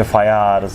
FIRs,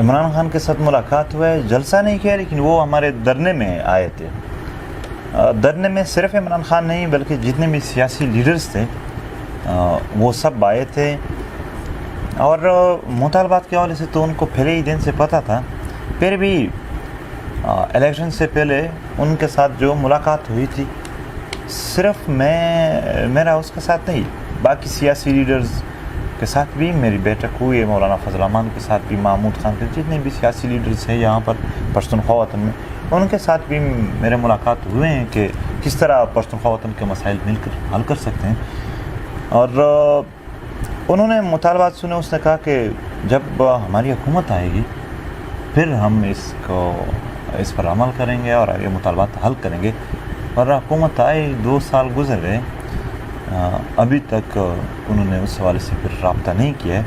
Imran Khan کے ساتھ ملاقات ہوا ہے, جلسہ نہیں کیا, لیکن وہ ہمارے دھرنے میں آئے تھے. دھرنے میں صرف عمران خان نہیں بلکہ جتنے بھی سیاسی لیڈرز تھے وہ سب آئے تھے, اور مطالبات کے حوالے سے تو ان کو پہلے ہی دن سے پتہ تھا. پھر بھی الیکشن سے پہلے ان کے ساتھ جو ملاقات ہوئی تھی, صرف میرا اس کے ساتھ نہیں, باقی سیاسی لیڈرز کے ساتھ بھی میری بیٹھک ہوئی ہے, مولانا فضل الرحمان کے ساتھ بھی, محمود خان کے, جتنے بھی سیاسی لیڈرز ہیں یہاں پر پشتونخوا وطن میں, ان کے ساتھ بھی میرے ملاقات ہوئے ہیں کہ کس طرح پشتونخوا وطن کے مسائل مل کر حل کر سکتے ہیں. اور انہوں نے مطالبات سنے. اس نے کہا کہ جب ہماری حکومت آئے گی پھر ہم اس پر عمل کریں گے اور یہ مطالبات حل کریں گے. اور حکومت آئے 2 سال گزر گئے, ابھی تک انہوں نے اس حوالے سے پھر رابطہ نہیں کیا ہے.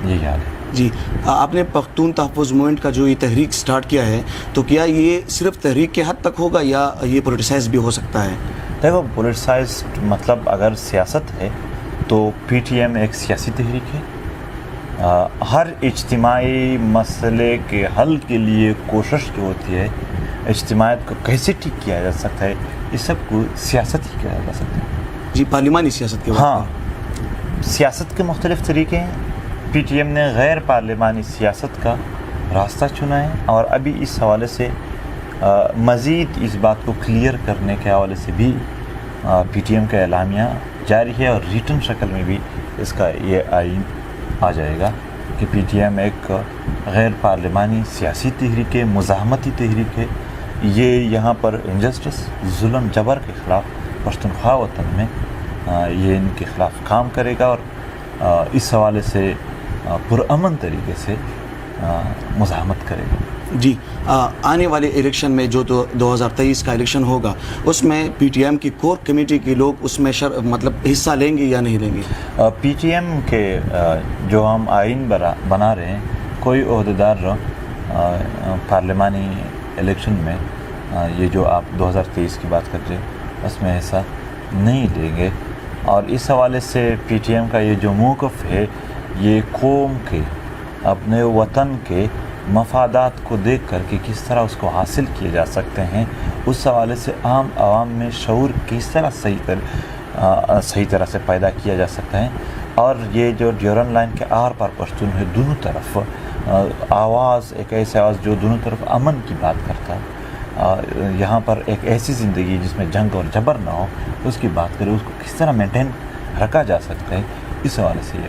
یہی حال ہے. جی, آپ نے پختون تحفظ موومنٹ کا جو یہ تحریک سٹارٹ کیا ہے, تو کیا یہ صرف تحریک کے حد تک ہوگا یا یہ پولیٹیسائز بھی ہو سکتا ہے؟ دیکھو, پولیٹیسائزڈ مطلب اگر سیاست ہے تو پی ٹی ایم ایک سیاسی تحریک ہے. ہر اجتماعی مسئلے کے حل کے لیے کوشش جو ہوتی ہے, اجتماعیت کو کیسے ٹھیک کیا جا سکتا ہے, اس سب کو سیاست ہی کیا جا سکتا ہے. جی, پارلیمانی سیاست کے ہاں, سیاست کے مختلف طریقے ہیں. پی ٹی ایم نے غیر پارلیمانی سیاست کا راستہ چنا ہے, اور ابھی اس حوالے سے مزید اس بات کو کلیئر کرنے کے حوالے سے بھی پی ٹی ایم کا اعلامیہ جاری ہے, اور ریٹن شکل میں بھی اس کا یہ آئین آ جائے گا کہ پی ٹی ایم ایک غیر پارلیمانی سیاسی تحریک ہے, مزاحمتی تحریک ہے. یہ یہاں پر انجسٹس, ظلم جبر کے خلاف پشتونخوا وطن میں یہ ان کے خلاف کام کرے گا, اور اس حوالے سے پرامن طریقے سے مزاحمت کرے گا. جی, آنے والے الیکشن میں جو 2023 کا الیکشن ہوگا, اس میں پی ٹی ایم کی کور کمیٹی کے لوگ اس میں مطلب حصہ لیں گے یا نہیں لیں گے؟ پی ٹی ایم کے جو ہم آئین بنا رہے ہیں, کوئی عہدیدار پارلیمانی الیکشن میں یہ جو آپ 2023 کی بات کر رہے ہیں اس میں حصہ نہیں لیں گے. اور اس حوالے سے پی ٹی ایم کا یہ جو موقف ہے, یہ قوم کے, اپنے وطن کے مفادات کو دیکھ کر کے کس طرح اس کو حاصل کیے جا سکتے ہیں, اس حوالے سے عام عوام میں شعور کس طرح صحیح طرح سے پیدا کیا جا سکتا ہے. اور یہ جو ڈیورن لائن کے آر پار پشتون ہے, دونوں طرف آواز, ایک ایسے آواز جو دونوں طرف امن کی بات کرتا ہے, یہاں پر ایک ایسی زندگی جس میں جنگ اور جبر نہ ہو, اس کی بات کرے, اس کو کس طرح مینٹین رکھا جا سکتا ہے, اس حوالے سے یہ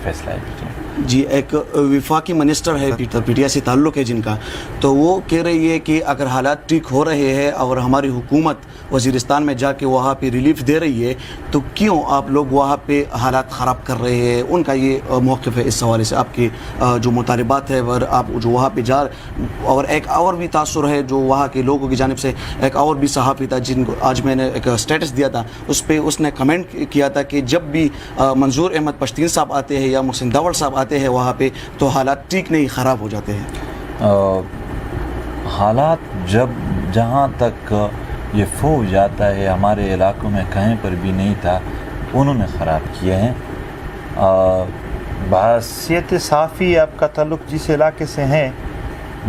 فیصلہ ہے. جی, ایک وفاقی منسٹر ہے پی ٹی آئی سے تعلق ہے جن کا, تو وہ کہہ رہی ہے کہ اگر حالات ٹھیک ہو رہے ہیں اور ہماری حکومت وزیرستان میں جا کے وہاں پہ ریلیف دے رہی ہے, تو کیوں آپ لوگ وہاں پہ حالات خراب کر رہے ہیں؟ ان کا یہ موقف ہے اس حوالے سے, آپ کے جو مطالبات ہے اور آپ جو وہاں پہ جا. اور ایک اور بھی تاثر ہے جو وہاں کے لوگوں کی جانب سے, ایک اور بھی صحافی تھا جن کو آج میں نے ایک اسٹیٹس دیا تھا, اس پہ اس نے کمنٹ کیا تھا کہ جب بھی منظور احمد پشتین صاحب آتے ہیں یا محسن داوڑ صاحب آتے ہیں وہاں پہ, تو حالات ٹھیک نہیں, خراب ہو جاتے ہیں. حالات جہاں تک یہ فوج جاتا ہے, ہمارے علاقوں میں کہیں پر بھی نہیں تھا, انہوں نے خراب کیے ہیں. بحیثیت صحافی آپ کا تعلق جس علاقے سے ہے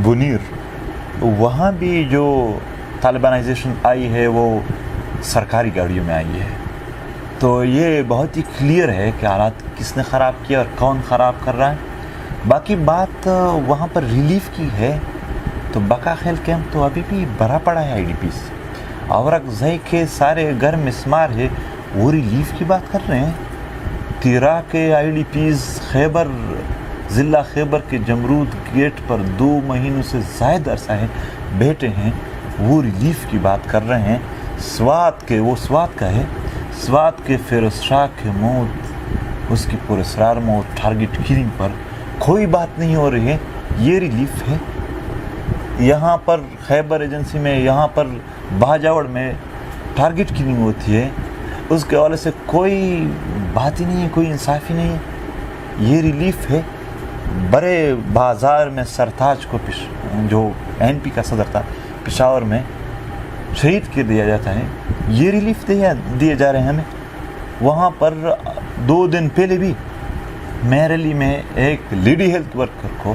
بنیر, وہاں بھی جو طالبانائزیشن آئی ہے وہ سرکاری گاڑیوں میں آئی ہے. تو یہ بہت ہی کلیئر ہے کہ حالات کس نے خراب کیا اور کون خراب کر رہا ہے. باقی بات وہاں پر ریلیف کی ہے, تو بقا خیل کیمپ تو ابھی بھی بھرا پڑا ہے آئی ڈی پیز, اور زئی کے سارے گھر مسمار ہے, وہ ریلیف کی بات کر رہے ہیں. تیرا کے آئی ڈی پیز خیبر, ضلع خیبر کے جمرود گیٹ پر 2 مہینوں سے زائد عرصہ ہے بیٹھے ہیں, وہ ریلیف کی بات کر رہے ہیں. سوات کے, وہ سوات کا ہے, سوات کے فیروز شاہ کے موت, اس کی پراسرار موت, ٹارگٹ کلنگ پر کوئی بات نہیں ہو رہی ہے, یہ ریلیف ہے. یہاں پر خیبر ایجنسی میں, یہاں پر باجاوڑ میں ٹارگٹ کلنگ ہوتی ہے, اس کے حوالے سے کوئی بات ہی نہیں ہے, کوئی انصاف ہی نہیں ہے, یہ ریلیف ہے. بڑے بازار میں سرتاج کو جو این پی کا صدر تھا پشاور میں شہید کر دیا جاتا ہے, یہ ریلیف دیے جا رہے ہیں ہمیں. وہاں پر 2 دن پہلے بھی میرلی میں ایک لیڈی ہیلتھ ورکر کو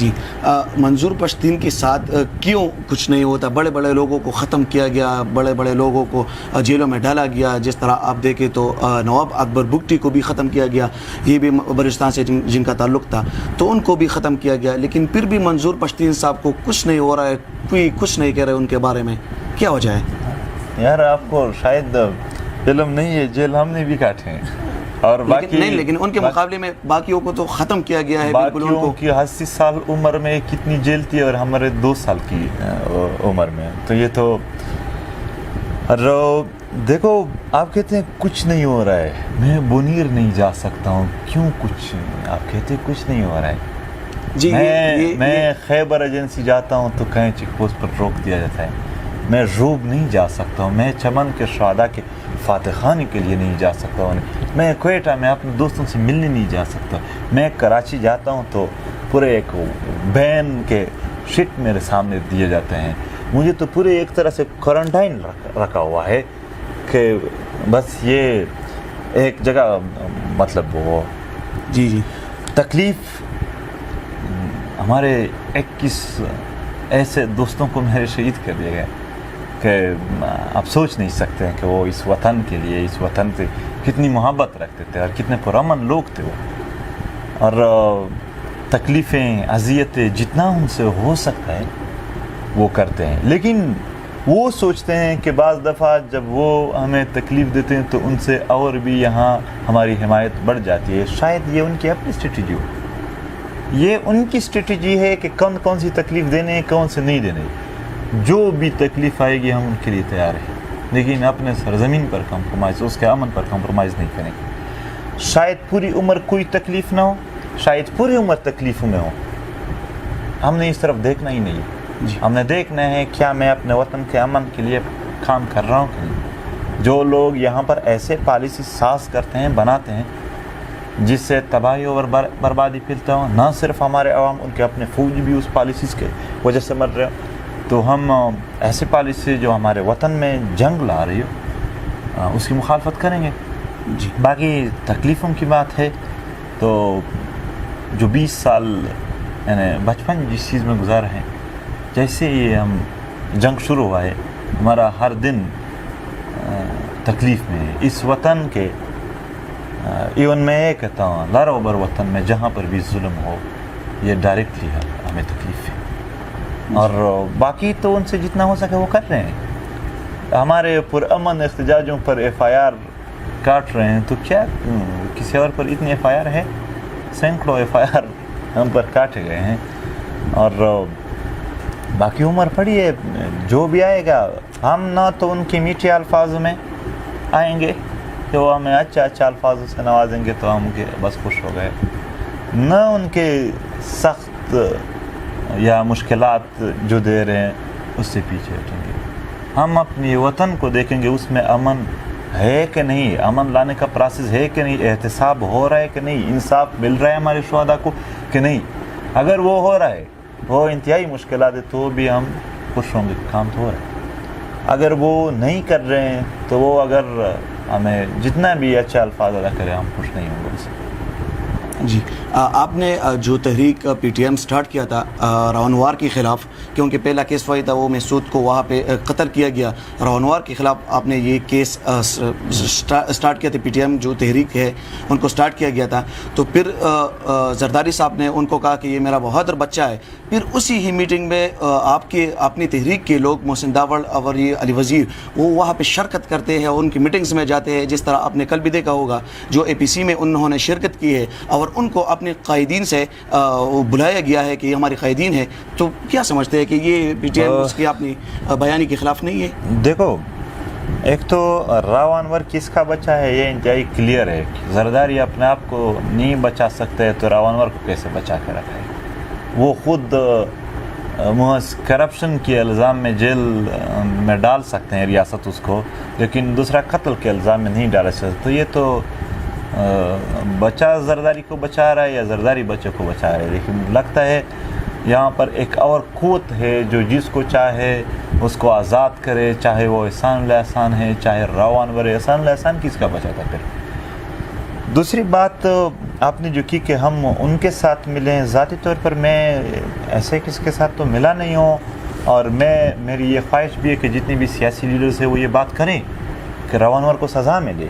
جی منظور پشتین کے ساتھ کیوں کچھ نہیں ہوتا؟ بڑے بڑے لوگوں کو ختم کیا گیا، بڑے بڑے لوگوں کو جیلوں میں ڈالا گیا، جس طرح آپ دیکھیں تو نواب اکبر بگٹی کو بھی ختم کیا گیا، یہ بھی بلوچستان سے جن کا تعلق تھا، تو ان کو بھی ختم کیا گیا، لیکن پھر بھی منظور پشتین صاحب کو کچھ نہیں ہو رہا ہے، کوئی کچھ نہیں کہہ رہے ان کے بارے میں، کیا وجہ ہے؟ یار آپ کو شاید علم نہیں ہے، جیل ہم نے بھی کاٹے ہیں، اور باقی نہیں، لیکن ان کے مقابلے میں باقیوں کو تو ختم کیا گیا ہے بالکل. ان باقیوں کو کی 80 سال عمر میں کتنی جیل تھی اور ہمارے 2 سال کی عمر میں، تو یہ تو دیکھو آپ کہتے ہیں کچھ نہیں ہو رہا ہے، میں بنیر نہیں جا سکتا ہوں، کیوں کچھ؟ آپ کہتے ہیں کچھ نہیں ہو رہا ہے جی میں خیبر ایجنسی جاتا ہوں تو کہیں چیک پوسٹ پر روک دیا جاتا ہے، میں روب نہیں جا سکتا ہوں، میں چمن کے شہداء کے فاتح خانی کے لیے نہیں جا سکتا ہوں، میں کوئٹہ میں اپنے دوستوں سے ملنے نہیں جا سکتا، میں کراچی جاتا ہوں تو پورے ایک بین کے شٹ میرے سامنے دیے جاتے ہیں، مجھے تو پورے ایک طرح سے کوارنٹائن رکھا ہوا ہے کہ بس یہ ایک جگہ مطلب وہ جی تکلیف. ہمارے 21 ایسے دوستوں کو میرے شہید کر دیا گیا کہ آپ سوچ نہیں سکتے ہیں کہ وہ اس وطن کے لیے، اس وطن سے کتنی محبت رکھتے تھے اور کتنے پرامن لوگ تھے وہ، اور تکلیفیں اذیتیں جتنا ان سے ہو سکتا ہے وہ کرتے ہیں، لیکن وہ سوچتے ہیں کہ بعض دفعہ جب وہ ہمیں تکلیف دیتے ہیں تو ان سے اور بھی یہاں ہماری حمایت بڑھ جاتی ہے. شاید یہ ان کی اپنی اسٹریٹجی ہو، یہ ان کی اسٹریٹجی ہے کہ کون سی تکلیف دینے کون سے نہیں دینے، جو بھی تکلیف آئے گی ہم ان کے لیے تیار ہیں، لیکن اپنے سرزمین پر کمپرومائز، اس کے امن پر کمپرومائز نہیں کریں گے. شاید پوری عمر کوئی تکلیف نہ ہو، شاید پوری عمر تکلیفوں میں ہو، ہم نے اس طرف دیکھنا ہی نہیں، ہم نے دیکھنا ہے کیا میں اپنے وطن کے امن کے لیے کام کر رہا ہوں کہ نہیں. جو لوگ یہاں پر ایسے پالیسی ساز کرتے ہیں، بناتے ہیں جس سے تباہی اور بربادی پھیلتا ہو، نہ صرف ہمارے عوام، ان کے اپنے فوج بھی اس پالیسیز کے وجہ سے مر رہے ہو، تو ہم ایسے پالیسی جو ہمارے وطن میں جنگ لا رہی ہو اس کی مخالفت کریں گے. باقی تکلیفوں کی بات ہے تو جو 20 سال یعنی بچپن جس چیز میں گزارے ہیں، جیسے یہ ہم جنگ شروع ہوا ہے، ہمارا ہر دن تکلیف میں ہے. اس وطن کے ایون میں یہ کہتا ہوں لارو بر وطن میں جہاں پر بھی ظلم ہو، یہ ڈائریکٹلی ہمیں تکلیف ہے، اور باقی تو ان سے جتنا ہو سکے وہ کر رہے ہیں. ہمارے پرامن احتجاجوں پر FIR کاٹ رہے ہیں، تو کیا کسی اور پر اتنی FIR ہے؟ سینکڑوں FIR ہم پر کاٹے گئے ہیں، اور باقی عمر پڑی ہے، جو بھی آئے گا ہم نہ تو ان کی میٹھے الفاظ میں آئیں گے کہ وہ ہمیں اچھا الفاظوں سے نوازیں گے تو ہم کے بس خوش ہو گئے، نہ ان کے سخت یا مشکلات جو دے رہے ہیں اس سے پیچھے ہٹیں گے. ہم اپنی وطن کو دیکھیں گے، اس میں امن ہے کہ نہیں، امن لانے کا پروسیس ہے کہ نہیں، احتساب ہو رہا ہے کہ نہیں، انصاف مل رہا ہے ہمارے شہداء کو کہ نہیں. اگر وہ ہو رہا ہے، وہ انتہائی مشکلات ہے، تو بھی ہم خوش ہوں گے، کام تو ہو رہا ہے. اگر وہ نہیں کر رہے ہیں تو وہ اگر ہمیں جتنا بھی اچھا الفاظ ادا کرے ہم خوش نہیں ہوں گے اس سے. جی آپ نے جو تحریک PTM سٹارٹ کیا تھا راونوار کے خلاف، کیونکہ پہلا کیس وہی تھا، وہ مسعود کو وہاں پہ قتل کیا گیا، راونوار کے خلاف آپ نے یہ کیس سٹارٹ کیا تھا، PTM جو تحریک ہے ان کو سٹارٹ کیا گیا تھا. تو پھر زرداری صاحب نے ان کو کہا کہ یہ میرا بہادر بچہ ہے. پھر اسی ہی میٹنگ میں آپ کے اپنی تحریک کے لوگ محسن داوڑ اور یہ علی وزیر وہ وہاں پہ شرکت کرتے ہیں، ان کی میٹنگز میں جاتے ہیں، جس طرح آپ نے کل بھی دیکھا ہوگا جو APC میں انہوں نے شرکت کی ہے، اور ان کو اپنے قائدین سے بلایا گیا ہے کہ یہ ہمارے قائدین ہیں. تو کیا سمجھتے ہیں کہ یہ PTM اس کی اپنی بیانی کے خلاف نہیں ہے؟ دیکھو، ایک تو راو انور کس کا بچہ ہے یہ انتہائی کلیئر ہے. زرداری اپنے آپ کو نہیں بچا سکتے ہے تو راو انور کو کیسے بچا کے رکھا ہے؟ وہ خود محض کرپشن کے الزام میں جیل میں ڈال سکتے ہیں ریاست اس کو، لیکن دوسرا قتل کے الزام میں نہیں ڈالا سکتے. تو یہ تو بچہ زرداری کو بچا رہا ہے یا زرداری بچے کو بچا رہا ہے. لیکن لگتا ہے یہاں پر ایک اور قوت ہے جو جس کو چاہے اس کو آزاد کرے، چاہے وہ احسان اللہ احسان ہے، چاہے راو انور ہے. احسان اللہ احسان کس کا بچا تھا؟ پھر دوسری بات آپ نے جو کی کہ ہم ان کے ساتھ ملیں، ذاتی طور پر میں ایسے کس کے ساتھ تو ملا نہیں ہوں، اور میری یہ خواہش بھی ہے کہ جتنے بھی سیاسی لیڈرز ہیں وہ یہ بات کریں کہ روانور کو سزا ملے۔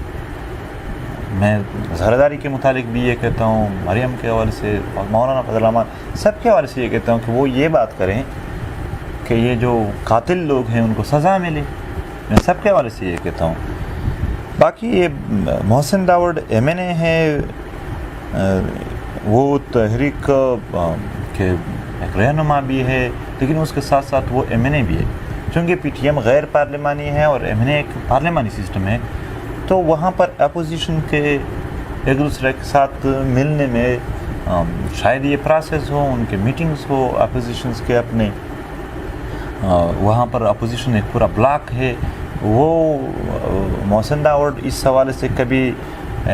میں زرداری کے متعلق بھی یہ کہتا ہوں، مریم کے حوالے سے اور مولانا فضل الرحمان سب کے حوالے سے یہ کہتا ہوں کہ وہ یہ بات کریں کہ یہ جو قاتل لوگ ہیں ان کو سزا ملے۔ میں سب کے حوالے سے یہ کہتا ہوں۔ باقی یہ محسن داوڑ ایم این اے ہے، وہ تحریک کے ایک رہنما بھی ہے، لیکن اس کے ساتھ ساتھ وہ ایم این اے بھی ہے۔ چونکہ پی ٹی ایم غیر پارلیمانی ہے اور ایم این اے ایک پارلیمانی سسٹم ہے، تو وہاں پر اپوزیشن کے ایک دوسرے کے ساتھ ملنے میں شاید یہ پروسیس ہو، ان کے میٹنگز ہو اپوزیشنز کے اپنے، وہاں پر اپوزیشن ایک پورا بلاک ہے۔ وہ محسن داوڑ اس حوالے سے کبھی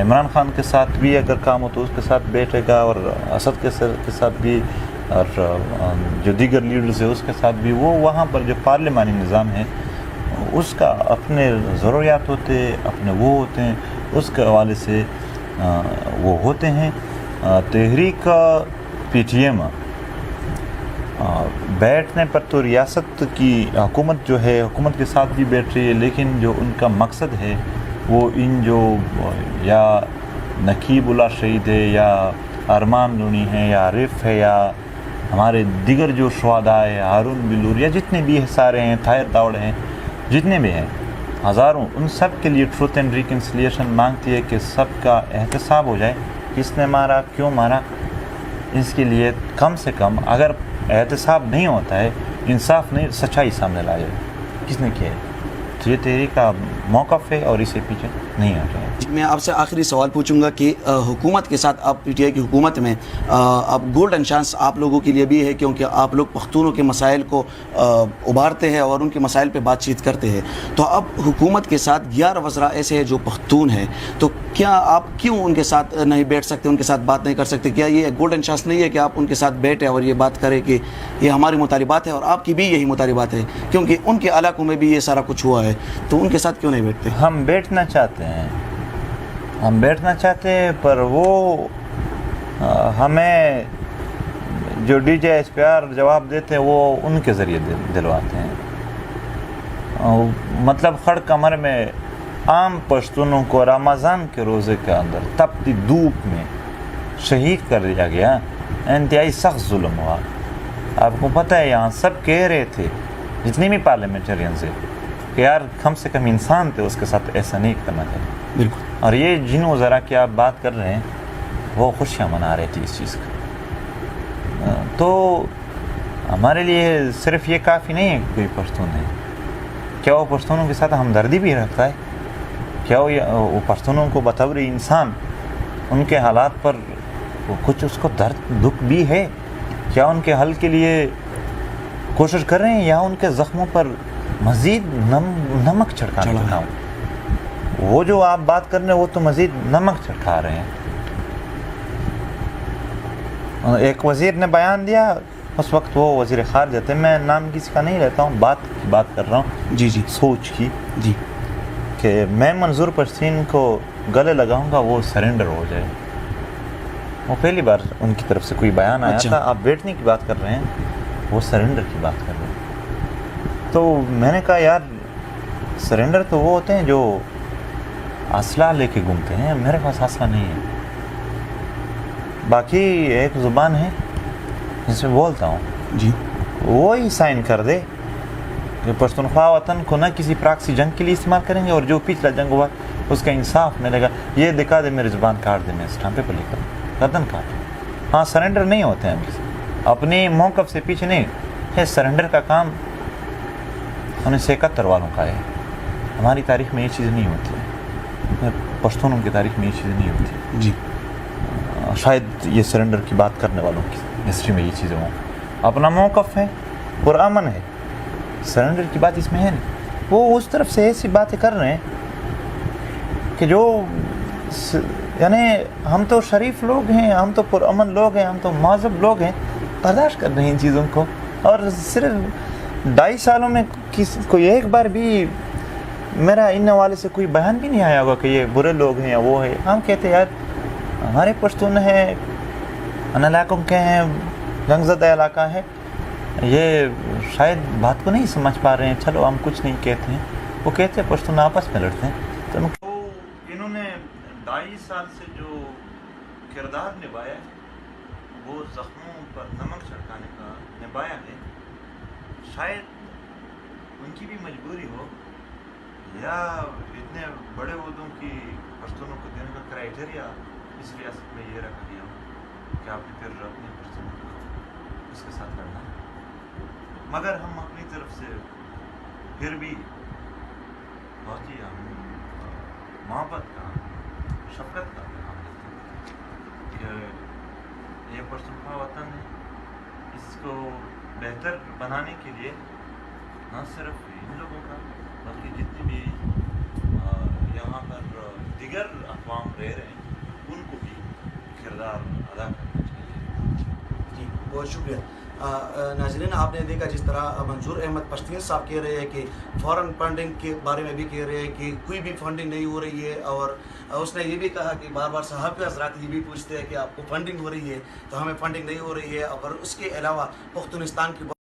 عمران خان کے ساتھ بھی اگر کام ہو تو اس کے ساتھ بیٹھے گا، اور اسد کے ساتھ بھی، اور جو دیگر لیڈرز ہیں اس کے ساتھ بھی۔ وہ وہاں پر جو پارلیمانی نظام ہے اس کا اپنے ضروریات ہوتے ہیں، اپنے وہ ہوتے ہیں، اس کے حوالے سے وہ ہوتے ہیں۔ تحریک پی ٹی ایم بیٹھنے پر تو ریاست کی حکومت جو ہے حکومت کے ساتھ بھی بیٹھ رہی ہے، لیکن جو ان کا مقصد ہے وہ ان جو یا نقیب اللہ شہید ہے، یا ارمان لونی ہے، یا عارف ہے، یا ہمارے دیگر جو شہداء ہیں، ہارون بلور، یا جتنے بھی سارے ہیں، طاہر داوڑ ہیں، جتنے بھی ہیں ہزاروں، ان سب کے لیے ٹروتھ اینڈ ریکنسیلیشن مانگتی ہے کہ سب کا احتساب ہو جائے، کس نے مارا، کیوں مارا۔ اس کے لیے کم سے کم اگر احتساب نہیں ہوتا ہے، انصاف نہیں، سچائی سامنے لا جائے کس نے کیا ہے، تو یہ تحریک کا موقف ہے اور اسے پیچھے نہیں ہٹنا ہے۔ میں آپ سے آخری سوال پوچھوں گا کہ حکومت کے ساتھ آپ پی ٹی آئی کی حکومت میں اب گولڈن چانس آپ لوگوں کے لیے بھی ہے، کیونکہ آپ لوگ پختونوں کے مسائل کو ابھارتے ہیں اور ان کے مسائل پہ بات چیت کرتے ہیں، تو اب حکومت کے ساتھ 11 وزراء ایسے ہیں جو پختون ہیں، تو کیا آپ کیوں ان کے ساتھ نہیں بیٹھ سکتے، ان کے ساتھ بات نہیں کر سکتے؟ کیا یہ گولڈن چانس نہیں ہے کہ آپ ان کے ساتھ بیٹھیں اور یہ بات کریں کہ یہ ہماری مطالبات ہے اور آپ کی بھی یہی مطالبات ہے، کیونکہ ان کے علاقوں میں بھی یہ سارا کچھ ہوا ہے، تو ان کے ساتھ کیوں نہیں بیٹھتے؟ ہم بیٹھنا چاہتے ہیں، پر وہ ہمیں جو D J S P R جواب دیتے ہیں وہ ان کے ذریعے دلواتے ہیں۔ مطلب خڑ کمر میں عام پشتونوں کو رمضان کے روزے کے اندر تپتی دھوپ میں شہید کر دیا گیا، انتہائی سخت ظلم ہوا۔ آپ کو پتہ ہے یہاں سب کہہ رہے تھے، جتنے بھی پارلیمنٹرینز ہیں، کہ یار کم سے کم انسان تھے، اس کے ساتھ ایسا نہیں کرنا چاہیے۔ بالکل۔ اور یہ جن وزراء کی آپ بات کر رہے ہیں وہ خوشیاں منا رہے تھے اس چیز کا۔ تو ہمارے لیے صرف یہ کافی نہیں ہے کہ کوئی پشتون ہے، کیا وہ پشتونوں کے ساتھ ہمدردی بھی رکھتا ہے؟ کیا وہ پشتونوں کو بطور انسان ان کے حالات پر کچھ اس کو درد دکھ بھی ہے؟ کیا ان کے حل کے لیے کوشش کر رہے ہیں، یا ان کے زخموں پر مزید نمک چھڑکانے کا کام؟ وہ جو آپ بات کر رہے ہیں وہ تو مزید نمک چھڑکا رہے ہیں۔ ایک وزیر نے بیان دیا، اس وقت وہ وزیر خارجہ تھے، میں نام کسی کا نہیں لیتا ہوں، بات کر رہا ہوں جی سوچ کی، جی، کہ میں منظور پرسین کو گلے لگاؤں گا وہ سرنڈر ہو جائے۔ وہ پہلی بار ان کی طرف سے کوئی بیان آیا تھا، آپ بیٹھنے کی بات کر رہے ہیں، وہ سرنڈر کی بات کر رہے ہیں۔ تو میں نے کہا یار سرنڈر تو وہ ہوتے ہیں جو اسلحہ لے کے گھومتے ہیں، میرے پاس اسلحہ نہیں ہے۔ باقی ایک زبان ہے جس میں بولتا ہوں، جی، وہی سائن کر دے کہ پشتونخوا وطن کو نہ کسی پراکسی جنگ کے لیے استعمال کریں گے، اور جو پچھلا جنگ ہوا اس کا انصاف ملے گا۔ یہ دکھا دے، میری زبان کاٹ دے، میں اسٹامپے پہ لکھ کر گردن کاٹ۔ ہاں سرنڈر نہیں ہوتے ہیں ہم کسی اپنی موقف سے پیچھے نہیں ہے۔ سرنڈر کا کام 1971 والوں کا ہے، ہماری تاریخ میں یہ چیز نہیں ہوتی ہے، پشتونوں کی تاریخ میں یہ چیز نہیں ہوتی جی۔ شاید یہ سرنڈر کی بات کرنے والوں کی ہسٹری میں یہ چیزیں ہوں۔ اپنا موقف ہے، پرامن ہے، سرنڈر کی بات اس میں ہے نہیں۔ وہ اس طرف سے ایسی باتیں کر رہے ہیں کہ جو یعنی ہم تو شریف لوگ ہیں، ہم تو پرامن لوگ ہیں، ہم تو مہذب لوگ ہیں، برداشت کر رہے ہیں ان چیزوں کو۔ اور صرف 2.5 سالوں میں کوئی ایک بار بھی میرا ان حوالے سے کوئی بیان بھی نہیں آیا ہوگا کہ یہ برے لوگ ہیں یا وہ ہے۔ ہم کہتے ہیں یار ہمارے پشتون ہیں ان علاقوں کے ہیں جنگ زدہ علاقہ ہے, یہ شاید بات کو نہیں سمجھ پا رہے ہیں. چلو ہم کچھ نہیں کہتے ہیں, وہ کہتے ہیں پشتون آپس میں لڑتے ہیں. تو انہوں نے 2.5 سال سے جو کردار نبھایا ہے وہ زخموں پر نمک چھڑکانے کا نبھایا ہے. شاید ان کی بھی مجبوری ہو یا اتنے بڑے عہدوں کی پشتونوں کو دینے کا کرائیٹیریا اس ریاست میں یہ رکھ دیا ہو کہ آپ نے پھر اپنے پشتونوں کو اس کے ساتھ لڑنا ہے. مگر ہم اپنی طرف سے پھر بھی بہت ہی محبت کا شفقت کا پیغام دیتے ہیں کہ یہ پشتونخوا وطن ہے, اس کو بہتر بنانے کے لیے نہ صرف ان لوگوں کا بلکہ جتنے بھی یہاں پر دیگر اقوام رہ رہے ہیں ان کو بھی کردار ادا کرنا چاہیے. جی بہت شکریہ. ناظرین آپ نے دیکھا جس طرح منظور احمد پشتین صاحب کہہ رہے ہیں کہ فارن فنڈنگ کے بارے میں بھی کہہ رہے ہیں کہ کوئی بھی فنڈنگ نہیں ہو رہی ہے, اور اس نے یہ بھی کہا کہ بار بار صحافی حضرات یہ بھی پوچھتے ہیں کہ آپ کو فنڈنگ ہو رہی ہے, تو ہمیں فنڈنگ نہیں ہو رہی ہے. اور اس کے علاوہ پختونستان کی